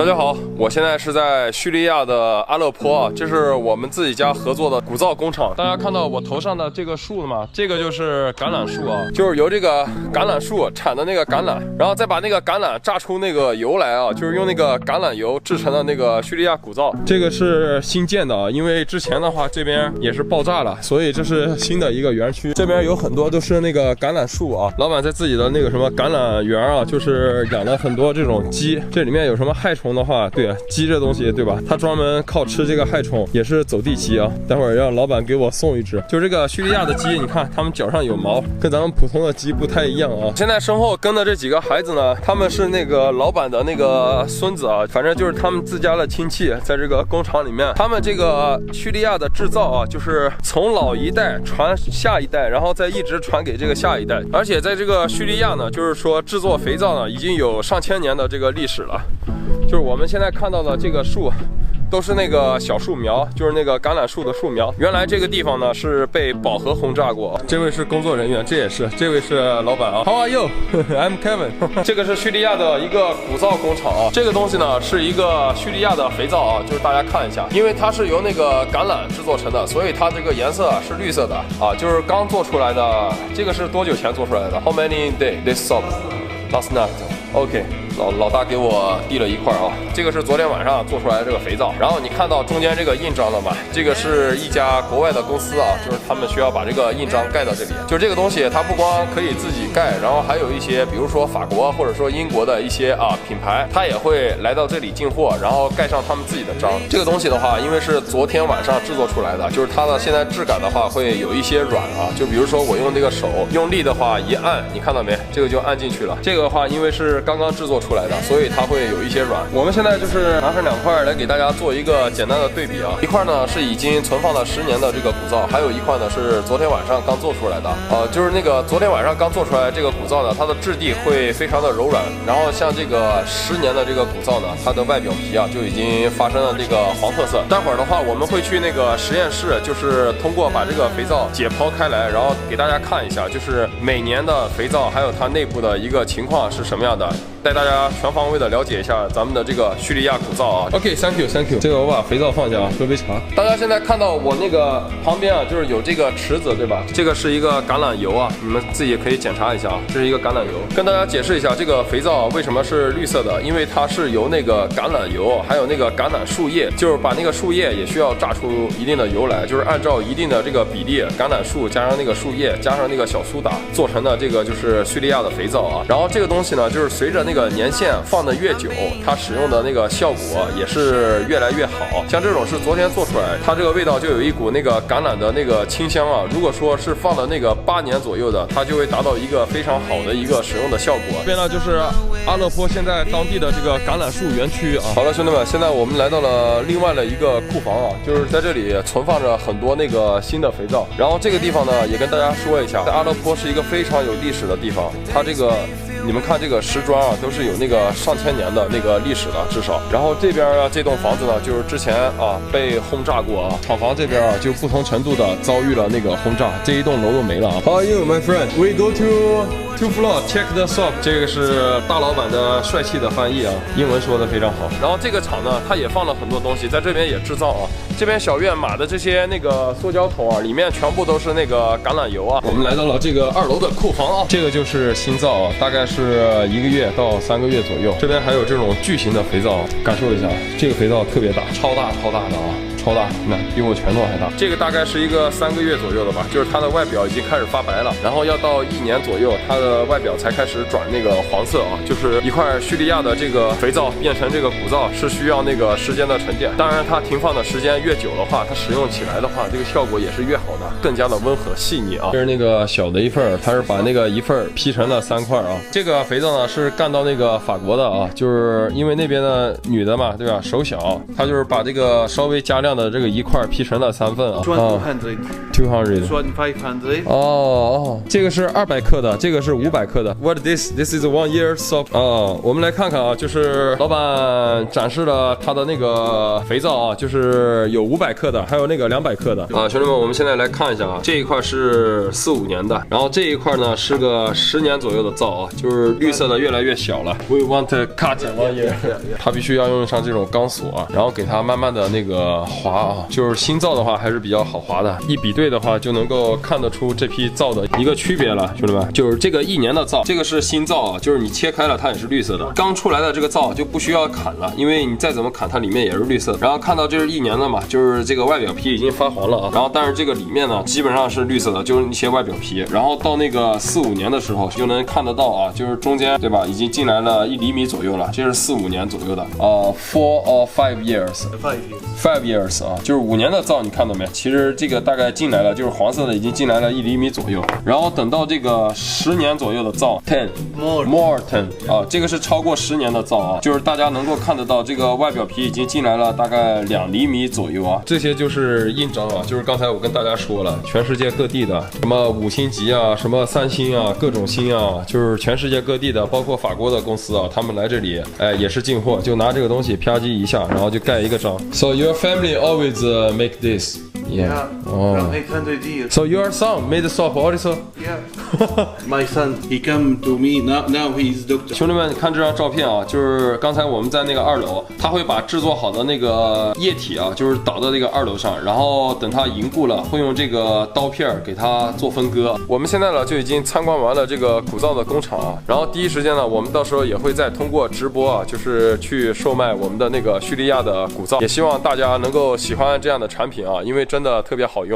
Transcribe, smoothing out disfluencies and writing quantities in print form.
大家好，我现在是在叙利亚的阿勒颇啊，这是我们自己家合作的鼓噪工厂。大家看到我头上的这个树了吗？这个就是橄榄树啊，就是由这个橄榄树产的那个橄榄，然后再把那个橄榄榨出那个油来啊，就是用那个橄榄油制成的那个叙利亚鼓噪。这个是新建的啊，因为之前的话这边也是爆炸了，所以这是新的一个园区。这边有很多都是那个橄榄树啊，老板在自己的那个什么橄榄园啊，就是养了很多这种鸡。这里面有什么害虫的话，对，鸡这东西对吧？它专门靠吃这个害虫，也是走地鸡啊。待会儿让老板给我送一只。就这个叙利亚的鸡，你看它们脚上有毛，跟咱们普通的鸡不太一样啊。现在身后跟的这几个孩子呢，他们是那个老板的那个孙子啊，反正就是他们自家的亲戚，在这个工厂里面，他们这个叙利亚的制造啊，就是从老一代传下一代，然后再一直传给这个下一代。而且在这个叙利亚呢，就是说制作肥皂呢，已经有上千年的这个历史了。就是我们现在看到的这个树都是那个小树苗，就是那个橄榄树的树苗。原来这个地方呢是被饱和轰炸过。这位是工作人员，这也是，这位是老板啊。How are you? I'm Kevin 。这个是叙利亚的一个鼓噪工厂啊。这个东西呢是一个叙利亚的肥皂啊，就是大家看一下，因为它是由那个橄榄制作成的，所以它这个颜色是绿色的啊，就是刚做出来的。这个是多久前做出来的 ？How many days this soap? Last night. OK。老大给我递了一块啊，这个是昨天晚上做出来的这个肥皂。然后你看到中间这个印章了吗？这个是一家国外的公司啊，就是他们需要把这个印章盖到这里。就是这个东西，它不光可以自己盖，然后还有一些，比如说法国或者说英国的一些品牌，它也会来到这里进货，然后盖上他们自己的章。这个东西的话，因为是昨天晚上制作出来的，就是它的现在质感的话会有一些软啊。就比如说我用这个手用力的话一按，你看到没？这个就按进去了。这个的话，因为是刚刚制作出来的，所以它会有一些软。我们现在就是拿上两块来给大家做一个简单的对比啊。一块呢是已经存放了10年的这个鼓噪，还有一块呢是昨天晚上刚做出来的。就是那个昨天晚上刚做出来这个鼓噪呢，它的质地会非常的柔软。然后像这个10年的这个鼓噪呢，它的外表皮啊就已经发生了这个黄褐色。待会儿的话，我们会去那个实验室，就是通过把这个肥皂解剖开来，然后给大家看一下，就是每年的肥皂还有它内部的一个情况是什么样的。带大家全方位的了解一下咱们的这个叙利亚鼓噪啊。OK，Thank you。这个我把肥皂放下啊，喝杯茶。大家现在看到我那个旁边啊，就是有这个池子，对吧？这个是一个橄榄油啊，你们自己可以检查一下啊。这是一个橄榄油。跟大家解释一下，这个肥皂为什么是绿色的？因为它是由那个橄榄油，还有那个橄榄树叶，就是把那个树叶也需要榨出一定的油来，就是按照一定的这个比例，橄榄树加上那个树叶加上那个小苏打做成的这个就是叙利亚的肥皂啊。然后这个东西呢，就是随着那个年限放的越久，它使用的那个效果也是越来越好。像这种是昨天做出来，它这个味道就有一股那个橄榄的那个清香啊。如果说是放的那个8年左右的，它就会达到一个非常好的一个使用的效果。这边呢就是阿勒颇现在当地的这个橄榄树园区啊。好了，兄弟们，现在我们来到了另外的一个库房啊，就是在这里存放着很多那个新的肥皂。然后这个地方呢，也跟大家说一下，在阿勒颇是一个非常有历史的地方，它这个。你们看这个石砖啊，都是有那个上千年的那个历史的，至少。然后这边啊，这栋房子呢，就是之前啊被轰炸过啊，厂房这边啊就不同程度的遭遇了那个轰炸，这一栋楼都没了啊。How are you, my friend? We go to two floor, check the shop。这个是大老板的帅气的翻译啊，英文说的非常好。然后这个厂呢，它也放了很多东西，在这边也制造啊。这边小院码的这些那个塑胶桶啊，里面全部都是那个橄榄油啊。我们来到了这个2楼的库房啊，这个就是新皂啊，大概是1个月到3个月左右。这边还有这种巨型的肥皂，感受一下，这个肥皂特别大，超大的啊。超大，那比我拳头还大。这个大概是一个3个月左右的吧，就是它的外表已经开始发白了，然后要到1年左右，它的外表才开始转那个黄色啊。就是一块叙利亚的这个肥皂变成这个鼓噪是需要那个时间的沉淀，当然它停放的时间越久的话，它使用起来的话，这个效果也是越好的，更加的温和细腻啊。这是那个小的一份，它是把那个一份劈成了3块啊。这个肥皂呢是干到那个法国的啊，就是因为那边的女的嘛，对吧，手小，她就是把这个稍微加量样的这个一块劈成了3份啊。200. 200. 500. 哦，这个是200克的，这个是500克的。What this? This is 1 year soap. 哦，我们来看看啊，就是老板展示了他的那个肥皂啊，就是有500克的，还有那个200克的啊。兄弟们，我们现在来看一下啊，这一块是4、5年的，然后这一块呢是个10年左右的皂啊，就是绿色的越来越小了。We want to cut 1 year. 它必须要用上这种钢索啊，然后给它慢慢的那个滑啊，就是新皂的话还是比较好滑的。一比对的话，就能够看得出这批皂的一个区别了，兄弟们，就是这个1年的皂，这个是新皂啊，就是你切开了它也是绿色的，刚出来的这个皂就不需要砍了，因为你再怎么砍它里面也是绿色的。然后看到这是1年的嘛，就是这个外表皮已经发黄了啊，然后但是这个里面呢基本上是绿色的，就是一些外表皮。然后到那个4、5年的时候就能看得到啊，就是中间对吧，已经进来了1厘米左右了，这是4、5年左右的4 or 5 years. 5 years 啊，就是5年的皂，你看到没？其实这个大概进来了，就是黄色的已经进来了1厘米左右。然后等到这个10年左右的皂 10 more 10啊，这个是超过10年的皂啊，就是大家能够看得到这个外表皮已经进来了大概2厘米左右啊。这些就是印章啊，就是刚才我跟大家说了，全世界各地的什么5星级啊，什么3星啊，各种星啊，就是全世界各地的，包括法国的公司啊，他们来这里也是进货，就拿这个东西啪叽一下，然后就盖一个章。So your family always make this. Yeah. Around 800 years. So your son made the soap also? Yeah. My son, he come to me now. He is doctor. 兄弟们，看这张照片啊，就是刚才我们在那个2楼，他会把制作好的那个液体啊，就是倒到这个2楼上，然后等它凝固了，会用这个刀片给它做分割。我们现在呢就已经参观完了这个古皂的工厂啊，然后第一时间呢，我们到时候也会再通过直播啊，就是去售卖我们的那个叙利亚的古皂，也希望大家能够喜欢这样的产品啊，因为真的特别好用。